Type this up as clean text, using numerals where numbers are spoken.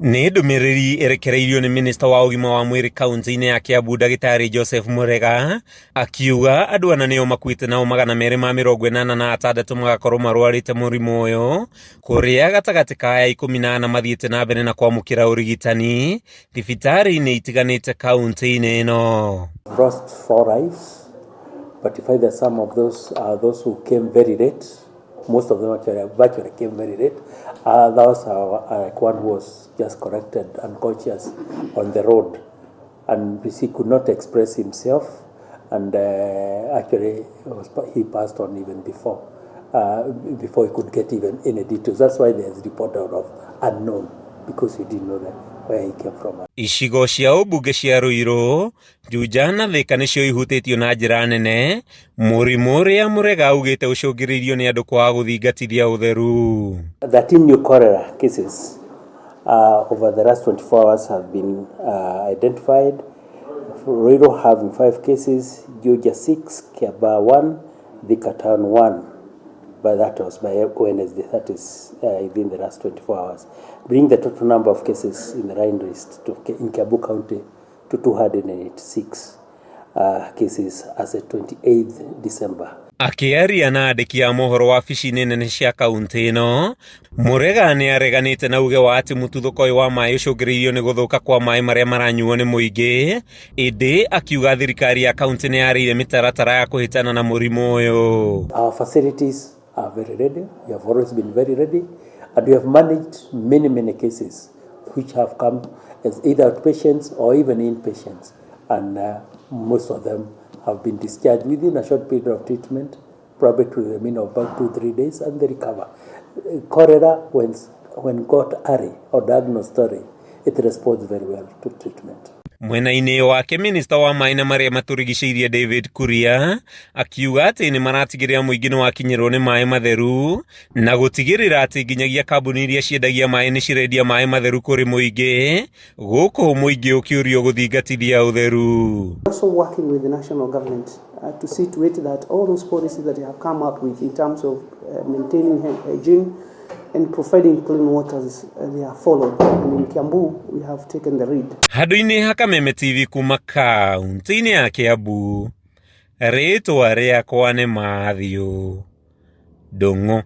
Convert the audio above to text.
Nĩ ndũmĩrĩri ĩrekereirio nĩ minista wa ũgima wa mwĩrĩ kaunti-ini ya Kiambu ndagĩtarĩ Joseph Murega akiuga andũ ana nĩo makuite nao 286 magakorwo marwarĩte mũrimũ ũyũ, kũrĩa gatagatĩ ka aya 14 mathiĩte na mbere na kwamũkĩra ũrigitani thibitarĩ-inĩ itiganĩte kaunti-inĩ ĩno. Lost 4 lives, but if either some of those are those who came very late. Most of them actually came very late. Those are like one who was just corrected unconscious on the road, and he could not express himself, and actually he passed on even before he could get even any details. That's why there's report out of unknown, because we didn't know where he came from. Gicigo cia umbunge cia Ruiru, Juja na Thika nĩcio ihutĩtio na njĩra nene, mũrimũ ũrĩa Murega augĩte ũcũngĩrĩirio nĩ andũ kwaga gũthingatithia ũtheru. 13 new cholera cases over the last 24 hours have been identified. Ruiru having 5 cases, Juja 6, Kiambu 1, Thika town 1. But that was by Wednesday, that is within the last 24 hours. Bring the total number of cases in the Rhine list in Kiambu County to 286 cases as of 28th December. Akĩaria na andĩki a mohoro wabici-inĩ nene cia kaunti ĩno, Murega nĩ areganĩte na uge wa atĩ mututhuko ũyũ wa maĩ ũcũngĩrĩirio nĩ gũthũka kwa maĩ marĩa maranyuo nĩ mũingĩ, ĩndĩ akiuga thirikari ya kaunti nĩ yarĩire mĩtaratara ya kũhĩtana na mũrimũ ũyũ. Our facilities are very ready. We have always been very ready, and we have managed many cases which have come as either outpatients or even inpatients, and most of them have been discharged within a short period of treatment, probably to the mean of about 2-3 days, and they recover. Cholera, when got early or diagnosed early, it responds very well to treatment. Mwena-inĩ wake minista wa maĩ na marĩa matũrigicĩirie David Kuria akiuga atĩ nĩ maratigĩrĩra mũingĩ nĩ wakinyĩrwo nĩ maĩ matheru na gũtigĩrĩra atĩ nginyagia kambuni iria ciendagia maĩ nĩ cirendia maĩ matheru kũrĩ mũingĩ, gũkũ mũingĩ ũkĩũrio gũthingatithia ũtheru. Also working with the national government to see to it that all those policies that they have come up with in terms of maintaining hygiene and providing clean waters, they are followed. And in Kiambu, we have taken the lead. Handũ-inĩ ha Kameme TV kuma kaunti-inĩ ya Kiambu, rĩtwa rĩakwa nĩ Matthew Ndung'u.